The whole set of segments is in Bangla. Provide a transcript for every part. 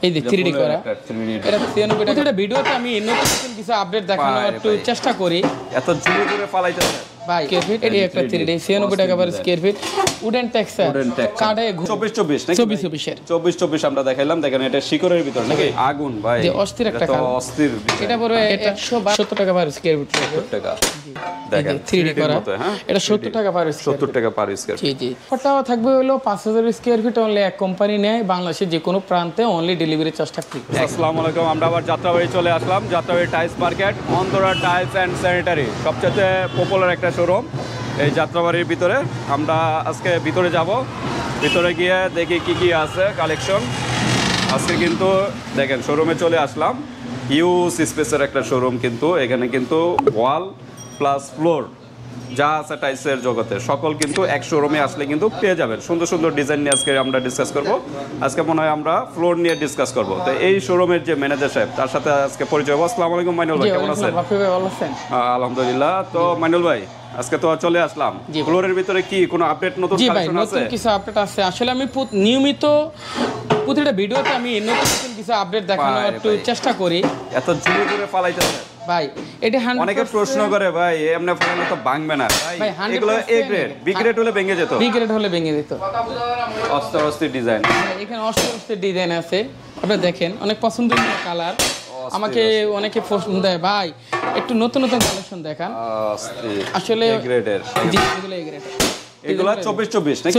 এই যে 3D করা এটা 93 টাকা। এটা ভিডিওতে আমি নতুন কিছু আপডেট দেখানোর একটু চেষ্টা করি। এত জোরে জোরে পালাইতেছে ভাই স্কয়ার ফিট এটি একটা 3D 96 টাকা per square feet wooden texture কাটে 24 নাকি 24 এর 24 আমরা দেখাইলাম। দেখেন এটা শিকড়ের ভিতর নাকি আগুন ভাই যে অস্থির একটা কালার অস্থির। এটা পড়বে 172 টাকা পার স্কয়ার ফিট 70 টাকা। দেখেন 3D করা এটা 70 টাকা পার স্কয়ার 70 টাকা পার স্কয়ার জি জি। ফটাও থাকবে হলো 5000 স্কয়ার ফিট অনলি এক কোম্পানি নেয় বাংলাদেশের যে কোনো প্রান্তে অনলি ডেলিভারি চার্জটা ফ্রি। আসসালামু আলাইকুম, আমরা আবার যাত্রাবাড়ি চলে আসলাম। Jatrabari tiles market, Antara tiles and sanitary সবচেয়ে পপুলার একটা শোরুম এই যাত্রাবাড়ির ভিতরে। আমরা আজকে ভিতরে যাব, ভিতরে গিয়ে দেখি কি কি আছে কালেকশন। আজকে কিন্তু দেখেন শোরুমে চলে আসলাম, হিউজ স্পেসের একটা শোরুম। কিন্তু এখানে কিন্তু ওয়াল প্লাস ফ্লোর যা আছে টাইলসের জগতে সকল কিন্তু এক শোরুমে আসলে কিন্তু পেয়ে যাবেন। সুন্দর সুন্দর ডিজাইন নিয়ে আজকে আমরা ডিসকাস করব। আজকে মনে হয় আমরা ফ্লোর নিয়ে ডিসকাস করব। তো এই শোরুমের যে ম্যানেজার সাহেব তার সাথে আজকে পরিচয়। আসসালামু আলাইকুম মাইনুল ভাই, কেমন আছেন? আলহামদুলিল্লাহ। তো মাইনুল ভাই আজকে তো চলে আসলাম, ফ্লোরের ভিতরে কি কোনো আপডেট নতুন কালেকশন আছে? নতুন কিছু আপডেট আছে। আসলে আমি নিয়মিত প্রতিটা ভিডিওতে আমি নতুন কিছু আপডেট দেখানোর একটু চেষ্টা করি। এত জোরে জোরে পালাইতেছে ভাই এটা 100 অনেকে প্রশ্ন করে ভাই এমনি ফোনে তো ভাঙবে না ভাই, এগুলো এ গ্রেড বি গ্রেড হলে ভেঙে যেত, বি গ্রেড হলে ভেঙে যেত। অস্থির ডিজাইন, এখানে অস্থির ডিজাইন আছে। আপনি দেখেন অনেক পছন্দের কালার। আমাকে অনেকে প্রশ্ন দেয় ভাই একটু নতুন কালেকশন দেখান। আসলে এ গ্রেডের জি এগুলো এ গ্রেড এগুলো 24 নাকি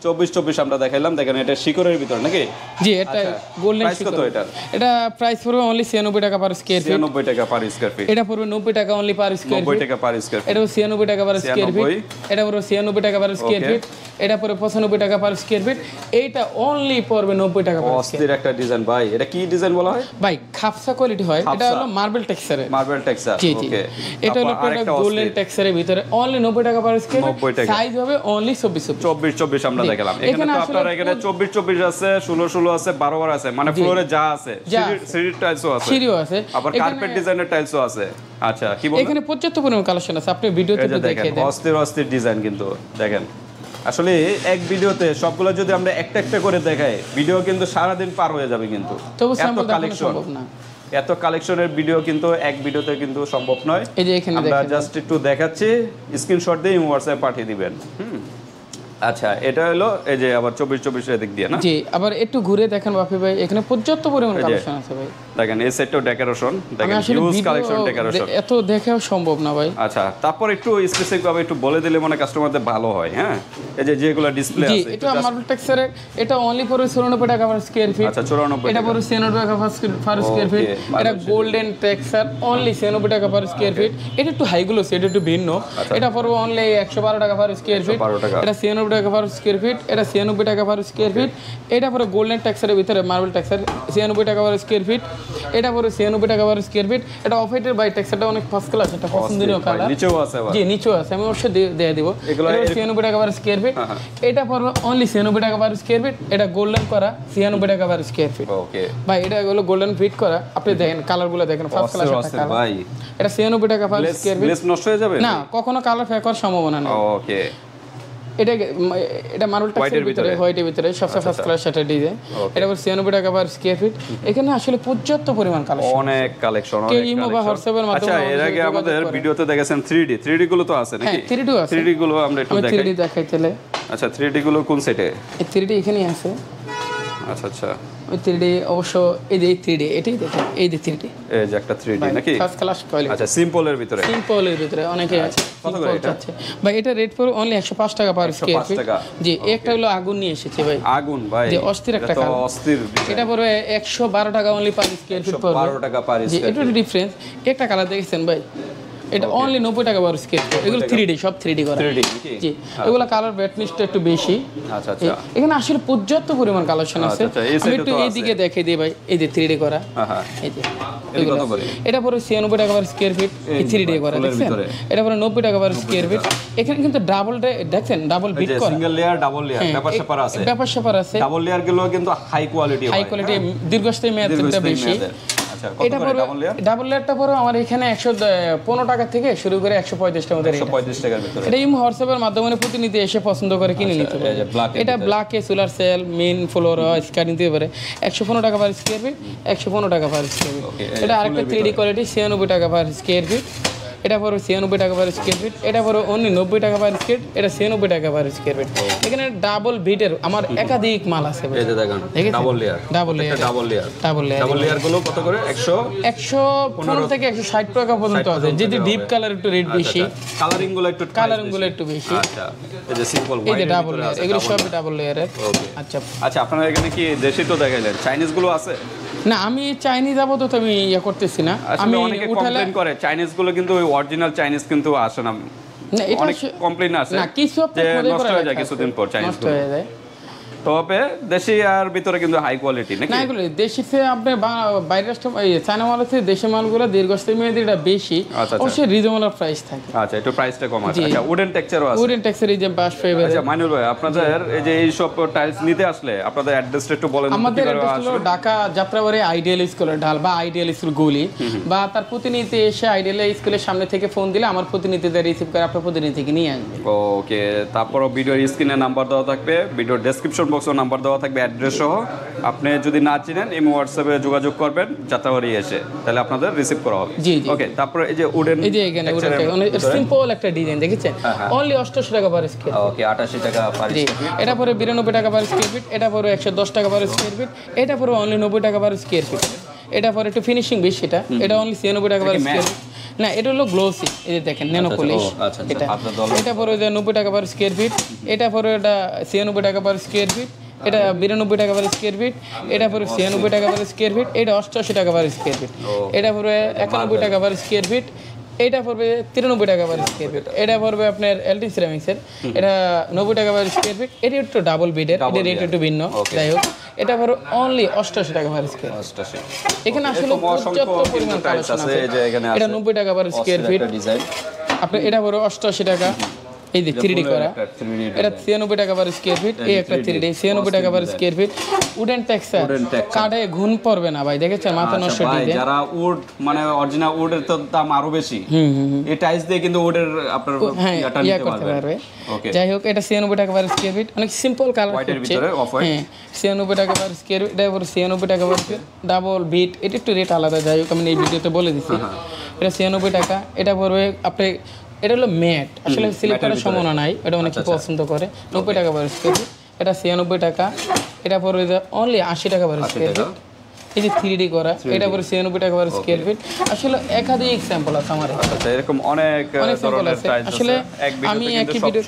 24 আমরা দেখাইলাম। দেখেন এটা শিকড়ের ভিতর নাকি? জি এটা গোল্ডেন প্রাইস কত এটা? এটা প্রাইস পড়বে অনলি 96 টাকা পার স্কয়ার ফিট। 96 টাকা পার স্কয়ার ফিট। এটা পড়বে 90 টাকা অনলি পার স্কয়ার ফিট। 90 টাকা পার স্কয়ার ফিট। এটা 96 টাকা পার স্কয়ার ফিট। এটা পড়বে 96 টাকা পার স্কয়ার ফিট। এটা পড়বে 95 টাকা পার স্কয়ার ফিট। এইটা অনলি পড়বে 90 টাকা পার স্কয়ার ফিট। অস্থির একটা ডিজাইন ভাই। এটা কি ডিজাইন বলা হয় ভাই? খাপসা কোয়ালিটি হয়। এটা হলো মার্বেল টেক্সচারের। মার্বেল টেক্সচার, ওকে। এটা হলো একটা গোল্ডেন টেক্সচারের ভিতরে অনলি 90 টাকা পার স্কয়ার ফিট। সাইজ হবে অনলি 24 আমরা দেখালাম। এখানে তো আপনারা এখানে 24 আছে, 16 আছে, 12 আছে, মানে ফ্লোরে যা আছে, সিঁড়ির টাইলসও আছে, সিঁড়িও আছে, আবার কার্পেট ডিজাইনের টাইলসও আছে। আচ্ছা কি বলেন? এখানে পর্যাপ্ত পরিমাণ কালেকশন আছে, আপনি ভিডিওতে দেখে দেন। অস্থির ডিজাইন কিন্তু দেখেন। আসলে এক ভিডিওতে সবগুলো যদি আমরা একটা করে দেখাই, ভিডিও কিন্তু সারা দিন পার হয়ে যাবে। কিন্তু এত কালেকশন, এত কালেকশনের ভিডিও কিন্তু এক ভিডিওতে কিন্তু সম্ভব নয়। এই যে এখানে আমরা জাস্ট একটু দেখাচ্ছি, স্ক্রিনশট দিয়ে হোয়াটসঅ্যাপে পাঠিয়ে দিবেন। আচ্ছা এটা হলো এই যে আবার 24 এর দিক দিয়ে না? জি আবার একটু ঘুরে দেখেন বাপি ভাই, এখানে পর্যাপ্ত পরিমাণ কালেকশন আছে ভাই। দেখেন এই সেটটাও ডেকোরেশন, দেখেন হিউজ কালেকশন ডেকোরেশন। এত দেখাও সম্ভব না ভাই। আচ্ছা তারপর একটু স্পেসিফিক ভাবে একটু বলে দিলে মানে কাস্টমারদের ভালো হয়। হ্যাঁ এই যে যেগুলো ডিসপ্লে আছে, এটা মার্বেল টেক্সচারের, এটা অনলি পড়বে 94 টাকা পার স্কয়ার ফিট। আচ্ছা 94 এটা পড়বে 96 টাকা পার স্কয়ার ফিট। এটা গোল্ডেন টেক্সচার অনলি 96 টাকা পার স্কয়ার ফিট। এটা একটু হাই গুলো সেটা একটু ভিন্ন। এটা পড়বে অনলি 112 টাকা পার স্কয়ার ফিট। এটা 96 টাকা পার স্কয়ার ফিট। এটা 96 টাকা পার স্কয়ার ফিট। এটা পরে গোল্ডেন টেক্সচারের ভিতরে মার্বেল টেক্সচার 96 টাকা পার স্কয়ার ফিট। এটা পরে 96 টাকা পার স্কয়ার ফিট। এটা অফ হোয়াইটের বাই টেক্সচারটা অনেক ফার্স্ট ক্লাস, এটা পছন্দনীয় কালার। নিচেও আছে আবার? জি নিচেও আছে, আমি অবশ্যই দিয়ে দেব। এটা 96 টাকা পার স্কয়ার ফিট। এটা পড়বে অনলি 96 টাকা পার স্কয়ার ফিট। এটা গোল্ডেন করা 96 টাকা পার স্কয়ার ফিট। ওকে ভাই এটা হলো গোল্ডেন ফিট করা। আপনি দেখেন কালারগুলো দেখেন, ফার্স্ট ক্লাস একটা কালার ভাই। এটা 96 টাকা পার স্কয়ার ফিট। গ্লেজ নষ্ট হয়ে যাবে না, কখনো কালার ফেক হওয়ার সম্ভাবনা নেই। ওকে এটা মার্বেল টেক্সচারের ভিতরে, হোয়াইটের ভিতরে সবচেয়ে ফার্স্ট ক্লাস একটা ডিজাইন। এটা 96 টাকা পার স্কয়ার ফিট। এখানে আসলে পর্যাপ্ত পরিমাণ কালেকশন, অনেক কালেকশন, অনেক ইমো বা হোয়াটসঅ্যাপের মাধ্যমে। আচ্ছা এর আগে আমাদের ভিডিওতে দেখেছেন 3D গুলো তো আছে নাকি? হ্যাঁ 3D আছে। 3D গুলো আমরা একটু দেখাই। 3D দেখাইতেলে আচ্ছা 3D গুলো কোন সেটে? এই 3D এখানেই আছে। আচ্ছা ওই 3D অবশ্য এই যে 3D এটাই দেখেন, এই যে 3D, এই যে একটা 3D নাকি? First class quality. আচ্ছা সিম্পলের ভিতরে, সিম্পলের ভিতরে অনেকে আছে। কত করে এটা? ভাই এটা রেট পড়ে অনলি 105 টাকা পার স্কয়ার ফিট। জি একটা হলো আগুন নিয়ে এসেছে ভাই। আগুন ভাই যে অস্থির একটা কালার, অস্থির। এটা পড়বে 112 টাকা অনলি পার স্কয়ার ফিট পড়বে। 112 টাকা পার স্কয়ার ফিট। জি এটা ডিফারেন্স। একটা কালার দেখেছেন ভাই, এটা অনলি 90 টাকা পার স্কয়ার ফিট। এগুলো 3D, সব 3D করা। 3D নাকি? জি এগুলো কালার ব্যাটনিশটা একটু বেশি। আচ্ছা এখানে আসলে পর্যাপ্ত পরিমাণ কালেকশন আছে। আমি একটু এইদিকে দেখাই দিই ভাই, এই যে 3D করা। হ্যাঁ এই যে এগুলো কত করে? এটা পরে 96 টাকা পার স্কয়ার ফিট, এই 3D করা দেখছেন। এটা পরে 90 টাকা পার স্কয়ার ফিট। এখানে কিন্তু ডাবল দেখছেন, ডাবল বিট করা, সিঙ্গেল লেয়ার ডাবল লেয়ার ব্যাপার স্যাপার আছে। ব্যাপার স্যাপার আছে। ডাবল লেয়ার গুলো কিন্তু হাই কোয়ালিটি, হাই কোয়ালিটি, দীর্ঘস্থায়ী মেয়াদটা বেশি। আচ্ছা কত এটা করে পড়বে ডাবল লেয়ার? ডাবল লেয়ারটা পড়বে আমার এখানে 115 টাকা থেকে শুরু করে 135 টাকার মধ্যে রেট। 135 টাকার ভিতরে। এটা ইমো হোয়াটসঅ্যাপের মাধ্যমে প্রতিনিধি এসে পছন্দ করে কিনে নিতে পারে। এই যে ব্ল্যাক এটা ব্ল্যাকে solar cell main floor scanning দিতে পারে। 115 টাকা পার স্কয়ার ফিট, 115 টাকা পার স্কয়ার ফিট। এটা আরেকটা 3D কোয়ালিটি 96 টাকা পার স্কয়ার ফিট। এটা পড়বে 96 টাকা পার স্কয়ার ফিট। এটা পড়বে অনলি 90 টাকা পার স্কয়ার ফিট। এটা 96 টাকা পার স্কয়ার ফিট। এখানে ডাবল বিটের আমার একাধিক মাল আছে ভাই। এই যে দেখেন double layer, double layer, double layer, double layer. Double layer গুলো কত করে? 115 থেকে 160 টাকা পর্যন্ত আছে। যদি ডিপ কালার একটু রেট বেশি, কালারিং গুলো একটু বেশি। আচ্ছা এই যে সিম্পল এই হোয়াইট যে ডাবল লেয়ার, এগুলো সব ডাবল লেয়ারের। ওকে আচ্ছা আচ্ছা, আপনারা এখানে কি দেশি তো দেখাইলেন, চাইনিজ গুলো আছে? না আমি চাইনিজ যাবো তো আমি করতেছি না। আমি অনেকে কমপ্লেইন করে চাইনিজ গুলো কিন্তু ওই অরিজিনাল চাইনিজ কিন্তু আসে না। না এটা অনেক কমপ্লেইন আছে না, কিছু যে নষ্ট হয়ে যায় কিছুদিন পর চাইনিজ নষ্ট হয়ে যায়। তবে দেশি আর ভিতরে কিন্তু হাই কোয়ালিটি নাকি? না এগুলো দেশি থেকে আপনি বাইরের চায়না মাল আছে, দেশি মালগুলো দীর্ঘস্থায়ী মেয়াদিটা বেশি, অবশ্যই রিজনেবল প্রাইস থাকে। আচ্ছা একটু প্রাইসটা কম আছে। আচ্ছা উডেন টেক্সচারও আছে? উডেন টেক্সচার এই যে বাস ফাইবার। আচ্ছা মাইনুল ভাই, আপনাদের এই যে এই সব টাইলস নিতে আসলে আপনাদের অ্যাড্রেসটা একটু বলেন। আমাদের অ্যাড্রেস হলো ঢাকা যাত্রাবাড়ি আইডিয়াল স্কুলের ঢাল বা আইডিয়াল স্কুল গলি, বা তার প্রতিনিধি এসে আইডিয়াল স্কুলের সামনে থেকে ফোন দিলে আমার প্রতিনিধিদের রিসিভ করে আপনার প্রতিনিধিকে নিয়ে আসবে। ওকে, তারপরও ভিডিওর স্ক্রিনে নাম্বার দেওয়া থাকবে, ভিডিওর ডেসক্রিপশন বক্সেও নাম্বার দেওয়া থাকবে অ্যাড্রেস সহ। আপনি যদি না চিনেন এই হোয়াটসঅ্যাপে যোগাযোগ করবেন যাত্রাবাড়ি এসে, তাহলে আপনাদের রিসিভ করা হবে। জি জি। ওকে, তারপরে এই যে উডেন, এই যে এখানে উডেন অনেক সিম্পল একটা ডিজাইন দেখেছেন, অনলি 88 টাকা পার স্কয়ার। ওকে 88 টাকা পার স্কয়ার ফিট। এটা পরে 92 টাকা পার স্কয়ার ফিট। এটা পরে 110 টাকা পার স্কয়ার ফিট। এটা পরে অনলি 90 টাকা পার স্কয়ার ফিট। এটা পরে একটু ফিনিশিং বেশি, এটা অনলি 96 টাকা পার স্কয়ার ফিট। না এটা হলো গ্লোসি, এই যে দেখেন ন্যানো পলিশ। এটা এটা পরে 90 টাকা পার স্কয়ার ফিট। এটা পরে এটা 96 টাকা পার স্কয়ার ফিট। এটা 92 টাকা পার স্কয়ার ফিট। এটা পরে 96 টাকা পার স্কয়ার ফিট। এটা 88 টাকা পার স্কয়ার ফিট। এটা পরে 91 টাকা পার স্কয়ার ফিট। এটা পড়বে 93 টাকা পার স্কয়ার ফিট। এটা পড়বে আপনার এলটি সিরামিক্সের, এটা 90 টাকা পার স্কয়ার ফিট। এটা একটু ডাবল বিডের, এটা রেট একটু ভিন্ন। যাই হোক এটা পড়বে অনলি 88 টাকা পার স্কয়ার। 88। এখানে আসলে পর্যাপ্ত পরিমাণ কালেকশন আছে। এটা 90 টাকা পার স্কয়ার ফিট। আপনি এটা পড়বে 88 টাকা। এই যে 3D করা, এটা 96 টাকা পার স্কয়ার ফিট। এই একটা 3D 96 টাকা per square feet. Wooden texture, কাঠে ঘুণ পড়বে না ভাই, দেখেছেন মাথা নষ্ট ডিজাইন। যারা উড মানে অরিজিনাল উডের তো দাম আরো বেশি, এই টাইলস দিয়ে কিন্তু উডের আপনার ইয়াটা নিতে পারবে। ওকে, যাই হোক এটা 96 টাকা পার স্কয়ার ফিট, অনেক সিম্পল কালার হোয়াইটের ভিতরে অফ হোয়াইট। হ্যাঁ 96 টাকা পার স্কয়ার ফিট। এটা পুরো 96 টাকা পার স্কয়ার, ডাবল বিট। এটা একটু রেট আলাদা, যাই হোক আমি এই ভিডিওতে বলে দিছি। এটা 96 টাকা। এটা পড়বে আপনি, এটা হলো ম্যাট, আসলে স্লিপ করার সম্ভাবনা নাই, এটা অনেকে পছন্দ করে। 90 টাকা পার স্কয়ার ফিট। এটা 96 টাকা। এটা পড়বে অনলি 80 টাকা পার স্কয়ার ফিট। এই যে 3D করা, এটা পড়বে 96 টাকা পার স্কয়ার ফিট। আসলে একাধিক স্যাম্পল আছে আমার। আচ্ছা এরকম অনেক ধরনের টাইলস আছে। আসলে আমি একই ভিডিও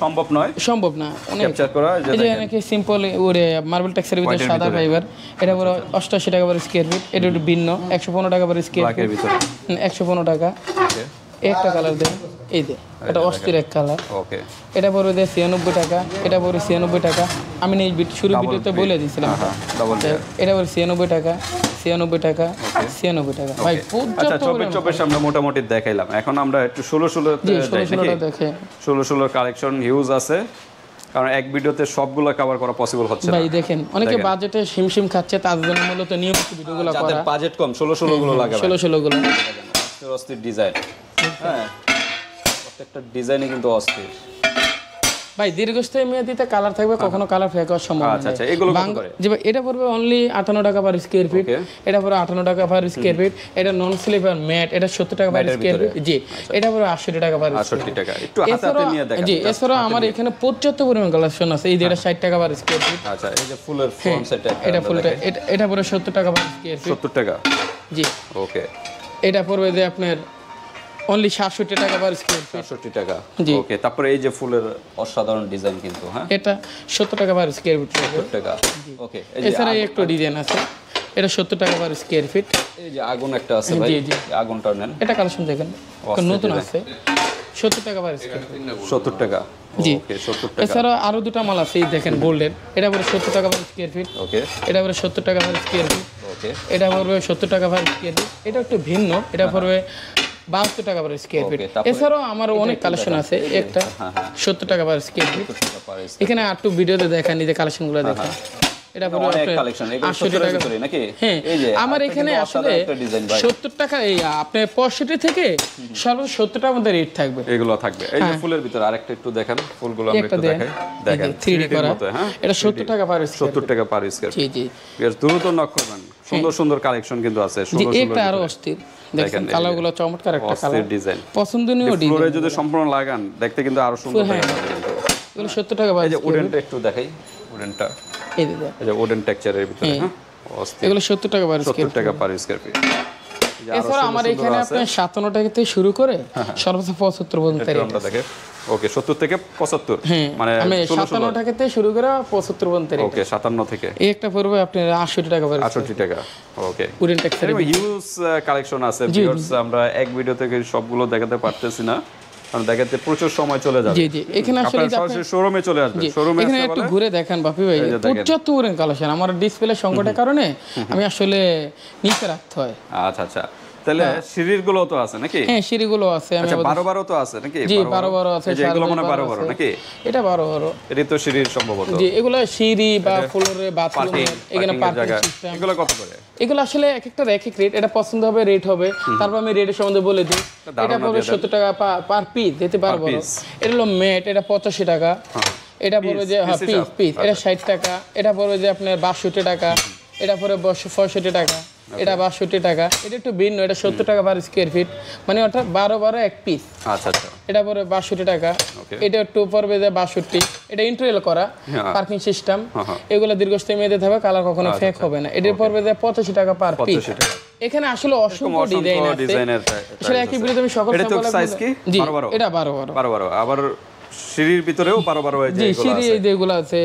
সম্ভব না অনেক ক্যাপচার করা। এই যে অনেকে সিম্পল ওরে মার্বেল টেক্সচারের ভিতরে সাদা ফাইবার, এটা পুরো 88 টাকা পার স্কয়ার ফিট। এটা একটু ভিন্ন, 115 টাকা পার স্কয়ার ফিট। 115 টাকা। একটা কালার দেন, এই যে এটা অস্থির এক কালার। ওকে, এটা পড়বে 96 টাকা। এটা পড়বে 96 টাকা। আমি এই শুরু ভিডিওতে বলে দিয়েছিলাম। এটা পড়বে 96 টাকা, 96 টাকা, 96 টাকা। ভাই আচ্ছা 24 আমরা মোটামুটি দেখাইলাম। এখন আমরা একটু 16 দেখে 16 কালেকশন হিউজ আছে, কারণ এক ভিডিওতে সবগুলো কভার করা পসিবল হচ্ছে না। ভাই দেখেন অনেকে বাজেটে হিমশিম খাচ্ছে, তাদের জন্য মূলত নিয়মিত ভিডিওগুলো করা। যাদের বাজেট কম 16 গুলো লাগাবে। 16 গুলো অস্থির ডিজাইন। হ্যাঁ প্রত্যেকটা ডিজাইনই কিন্তু অস্থির ভাই। দীর্ঘস্থায়ী মেয়াদিতে কালার থাকবে, কখনো কালার ফেক হওয়ার সম্ভাবনা নেই। আচ্ছা এগুলো কত করে? জি ভাই এটা পড়বে অনলি 58 টাকা পার স্কয়ার ফিট। এটা পড়বে 58 টাকা পার স্কয়ার ফিট। এটা নন স্লিপার ম্যাট, এটা 70 টাকা পার স্কয়ার ফিট। জি এটা পড়বে 68 টাকা পার স্কয়ার ফিট। 68 টাকা। একটু হাতে নিয়ে দেখেন। জি এছাড়া আমার এখানে পর্যাপ্ত পরিমাণ কালেকশন আছে। এই যে এটা 60 টাকা পার স্কয়ার ফিট। আচ্ছা এই যে ফুলের ফ্রন্ট সেট, এটা ফুলটা, এটা পড়বে 70 টাকা পার স্কয়ার ফিট। 70 টাকা। জি ওকে। এটা পড়বে যে আপনার অনলি 67 টাকা পার স্কয়ার ফিট। 67 টাকা। ওকে, তারপরে এই যে ফুলের অসাধারণ ডিজাইন কিন্তু, হ্যাঁ এটা 70 টাকা পার স্কয়ার ফিট। 70 টাকা। ওকে, এছাড়া একটু ডিজাইন আছে, এটা 70 টাকা পার স্কয়ার ফিট। এই যে আগুন একটা আছে ভাই, আগুনটা নেন। এটা কালেকশন দেখেন, নতুন আছে, 70 টাকা পার স্কয়ার ফিট। 70 টাকা। জি ওকে 70 টাকা। এছাড়া আরো দুটো মাল আছে, এই দেখেন গোল্ডেন, এটা পড়বে 70 টাকা পার স্কয়ার ফিট। ওকে, এটা পড়বে 70 টাকা পার স্কয়ার ফিট। ওকে, এটা পড়বে 70 টাকা পার স্কয়ার ফিট। এটা একটু ভিন্ন, এটা পড়বে 72 টাকা পার স্কয়ার ফিট। এছাড়াও আমার অনেক কালেকশন আছে, একটা 70 টাকা পার স্কয়ার ফিট। এখানে আর একটু ভিডিওতে দেখেন, এই যে কালেকশনগুলো দেখেন। এটা পুরো অনেক আপনার কালেকশন, এগুলো 68 70 টাকা ভিতরে নাকি? হ্যাঁ এই যে আমার আপনি এখানে কিন্তু আসলে অসাধারণ একটা ডিজাইন ভাই। 70 টাকা এই আপনার 65 থেকে সর্বোচ্চ 70 টাকার মধ্যে রেট থাকবে। এগুলো থাকবে। এই যে ফুলের ভিতরে আরেকটা একটু দেখেন, ফুলগুলো আমরা একটু দেখাই। দেখেন 3D করা, মতো, হ্যাঁ এটা 70 টাকা পার স্কয়ার। 70 টাকা পার স্কয়ার। জি জি বেশ দ্রুত নক করবেন। সুন্দর সুন্দর কালেকশন কিন্তু আছে, জি, সুন্দর এটা আরো সুন্দর অস্থির। দেখেন কালারগুলো চমৎকার একটা কালার, অস্থির ডিজাইন। পছন্দনীয় ফ্লোরে ডিজাইন। যদি সম্পূর্ণ লাগান দেখতে কিন্তু আরো সুন্দর হ্যাঁ, লাগে কিন্তু। এগুলো 70 টাকা পার এই যে স্কয়ার। উডেনটা একটু দেখাই, উডেনটা এই যে এই যে উডেন টেক্সচারের ভিতরে, হ্যাঁ অস্থির। এগুলো 70 টাকা পার স্কয়ার। 70 টাকা পার স্কয়ার ফিট। এছাড়া আমার এখানে আপনার 57 টাকা থেকে শুরু করে সর্বোচ্চ 75 পর্যন্ত রেট আমরা দেখে ওকে 70 থেকে 75 হ্যাঁ মানে আমি 57 টাকা থেকে শুরু করে 75 পর্যন্ত রেট। ওকে 57 থেকে এই একটা পড়বে আপনার 68 টাকা পার 68 টাকা। ওকে উডেন টেক্সচার। হিউজ কালেকশন আছে ভিউয়ার্স, আমরা এক ভিডিও থেকে সবগুলো দেখাতে পারতেছি না, কারণ দেখাতে প্রচুর সময় চলে যাবে। জি জি এখানে আসলে আপনারা সরাসরি শোরুমে চলে আসবেন। শোরুমে এখানে আসলে একটু ঘুরে দেখেন বাপি ভাই, পর্যাপ্ত উডেন কালেকশন। আমার ডিসপ্লে সংকটের কারণে আমি আসলে নিচে রাখতে হয়। আচ্ছা আচ্ছা, তাহলে সিঁড়ির গুলো তো আছে নাকি? হ্যাঁ সিঁড়িগুলো আছে। আমি আচ্ছা 12 তো আছে নাকি? জি 12 আছে। এই যে এগুলো মনে 12 নাকি? এটা 12 এটা তো সিঁড়ির সম্ভবত। জি এগুলো সিঁড়ি বা ফ্লোরে বাথরুম, এখানে পার্কিং সিস্টেম। এগুলো কত করে? এগুলো আসলে এক একটা এক এক রেট, এটা পছন্দ হবে রেট হবে। তারপর আমি রেটের সম্বন্ধে বলে দিই। এটা পড়বে 70 টাকা পার পিস, যেতে পারবো। এটা হলো ম্যাট, এটা 85 টাকা। এটা পড়বে যে হ্যাঁ পিস পিস, এটা 60 টাকা। এটা পড়বে যে আপনার 62 টাকা। এটা পড়বে 65 টাকা। এটা 62 টাকা। এটা একটু ভিন্ন, এটা 70 টাকা পার স্কয়ার ফিট, মানে অর্থাৎ 12 এক পিস। আচ্ছা আচ্ছা, এটা পড়বে 62 টাকা। এটা একটু পড়বে যে 62। এটা ইন্টারিয়াল করা পার্কিং সিস্টেম। এগুলো দীর্ঘস্থায়ী মেয়াদে থাকবে, কালার কখনো ফেক হবে না। এটা পড়বে যে 85 টাকা পার পিস। এখানে আসলে অসংখ্য ডিজাইন আছে। আসলে একই ভিডিওতে আমি সকল এটা তো সাইজ কি? জি 12 এটা 12 আবার সিঁড়ির ভিতরেও 12 এই যে জি এগুলো সিঁড়ি আছে। এই যে এগুলো আছে,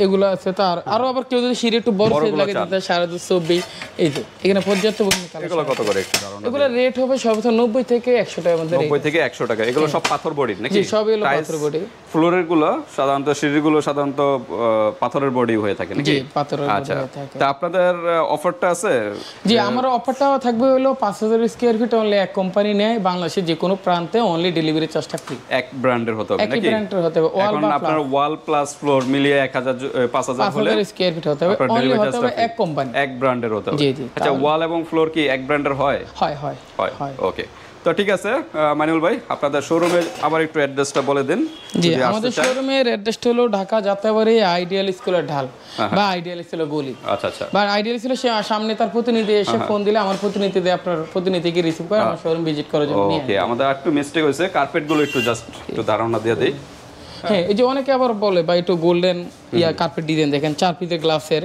এগুলো আছে। তার আরো আবার কেউ যদি সিঁড়ি একটু বড় সাইজ লাগে তাহলে 224। এই যে এখানে পর্যাপ্ত পরিমাণে এগুলো কত করে একটু ধারণা? এগুলো রেট হবে সর্বোচ্চ 90 থেকে 100 টাকার মধ্যে। 90 থেকে 100 টাকা। এগুলো সব পাথর বডি নাকি? জি সব এগুলো পাথর বডি। ফ্লোরের গুলো সাধারণত, সিঁড়ির গুলো সাধারণত পাথরের বডি হয়ে থাকে নাকি? জি পাথরের বডি হয়ে থাকে। তা আপনাদের অফারটা আছে? জি আমার অফারটা থাকবে হলো 5000 স্কয়ার ফিট অনলি। এক কোম্পানি নেয় বাংলাদেশের যে কোনো প্রান্তে, অনলি ডেলিভারি চার্জটা ফ্রি। এক ব্র্যান্ডের হতে হবে একই নাকি? ব্র্যান্ডের হতে হবে। এখন আপনার ওয়াল প্লাস ফ্লোর মিলিয়ে 5000 হলে 5000 স্কয়ার ফিট হতে হবে, অনলি হতে হবে এক কোম্পানি, এক ব্র্যান্ডের হতে হবে। জি জি। আচ্ছা ওয়াল এবং ফ্লোর কি এক ব্র্যান্ডের হয়? হয় হয় হয়। ওকে, তো ঠিক আছে মানিউল ভাই, আপনাদের শোরুমে আবার একটু অ্যাড্রেসটা বলে দিন। জি আমাদের শোরুমের অ্যাড্রেসটা হলো ঢাকা যাত্রাবাড়ি আইডিয়াল স্কুলের ঢাল বা আইডিয়াল স্কুলের গলি। আচ্ছা আচ্ছা, বা আইডিয়াল স্কুলের সামনে তার প্রতিনিধি এসে ফোন দিলে আমার প্রতিনিধি দিয়ে আপনার প্রতিনিধিকে রিসিভ করে আমার শোরুম ভিজিট করার জন্য নিয়ে ওকে। আমাদের একটু মিস্টেক হয়েছে, কার্পেট গুলো একটু জাস্ট একটু ধারণা দিয়ে দেই। হ্যাঁ এই যে অনেকে আবার বলে বা একটু গোল্ডেন কার্পেট ডিজাইন দেখেন 4 পিসের গ্লাসের,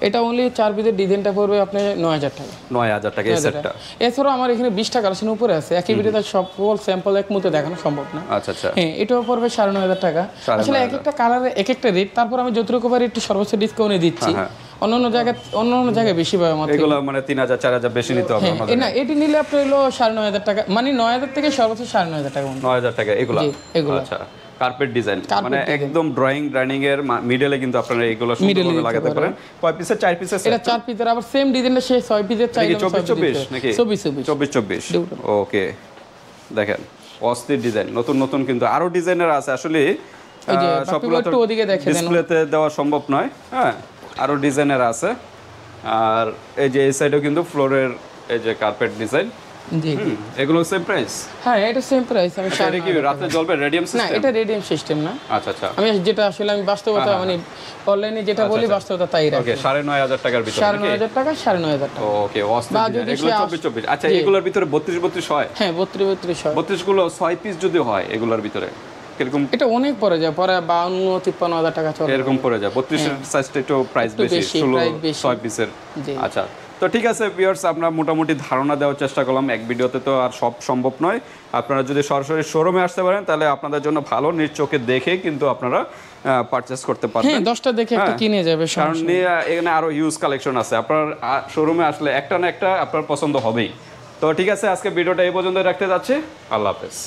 এটা অনলি 4 পিসের ডিজাইনটা পড়বে আপনার 9000 টাকা। 9000 টাকা এই সেটটা। এছাড়াও আমার এখানে 20টা কালেকশন উপরে আছে, একই ভিডিওতে সকল স্যাম্পল এক মুহূর্তে দেখানো সম্ভব না। আচ্ছা আচ্ছা, হ্যাঁ এটাও পড়বে 9500 টাকা। আসলে এক একটা কালারে এক একটা রেট, তারপর আমি যতটুকু পারি একটু সর্বোচ্চ ডিসকাউন্টে দিচ্ছি। অন্যান্য জায়গায় বেশি পাবে আমার। এগুলো মানে 3000 4000 বেশি নিতে হবে আমাদের। না এটি নিলে আপনার হলো 9500 টাকা, মানে 9000 থেকে সর্বোচ্চ 9500 টাকা। 9000 টাকা এগুলো। আচ্ছা কার্পেট ডিজাইন মানে একদম ড্রয়িং রানিং এর মিডলে কিন্তু আপনারা এগুলো সুন্দরভাবে লাগাতে পারেন। কয় পিসের? 4 পিসের। এটা 4 পিসের, আবার সেম ডিজাইনটা সে 6 পিসের চাইলে 24 নাকি? 24 ওকে। দেখেন অস্থির ডিজাইন, নতুন নতুন কিন্তু আরো ডিজাইনার আছে। আসলে সবগুলো তো ডিসপ্লেতে দেওয়া সম্ভব নয়। হ্যাঁ আরো ডিজাইনার আছে। আর এই যে এই সাইডেও কিন্তু ফ্লোরের এই যে কার্পেট ডিজাইন। জি এগুলো সেম প্রাইস? হ্যাঁ এটা সেম প্রাইস। আমি এটা কি রাতে জ্বলবে রেডিয়াম সিস্টেম? না এটা রেডিয়াম সিস্টেম না। আচ্ছা আচ্ছা, আমি যেটা আসলে আমি বাস্তবতা মানে অনলাইনে যেটা বলি বাস্তবতা তাই রাখি। ওকে 9500 টাকার ভিতরে। 9500 টাকা 9500 টাকা। ওকে অস্থির। এগুলো 24। আচ্ছা এগুলোর ভিতরে 32 হয়? হ্যাঁ 32 হয়। 32 গুলো 6 পিস যদি হয় এগুলোর ভিতরে কিরকম? এটা অনেক পড়ে যায়, পরে 52-53 টাকা চলে এরকম পড়ে যায়। 32 এর সাইজটা একটু প্রাইস বেশি, 6 পিসের। আচ্ছা তো ঠিক আছে ভিউয়ার্স, আমরা মোটামুটি ধারণা দেওয়ার চেষ্টা করলাম। এক ভিডিওতে তো আর সব সম্ভব নয়। আপনারা যদি সরাসরি শোরুমে আসতে পারেন তাহলে আপনাদের জন্য ভালো, নিজ চোখে দেখে কিন্তু আপনারা পারচেজ করতে পারবেন। হ্যাঁ 10টা দেখে একটা কিনে যাবে, কারণ এখানে আরো হিউজ কালেকশন আছে। আপনার শোরুমে আসলে একটা না একটা আপনার পছন্দ হবেই। তো ঠিক আছে, আজকে ভিডিওটা এই পর্যন্ত রাখতে যাচ্ছি। আল্লাহ হাফেজ।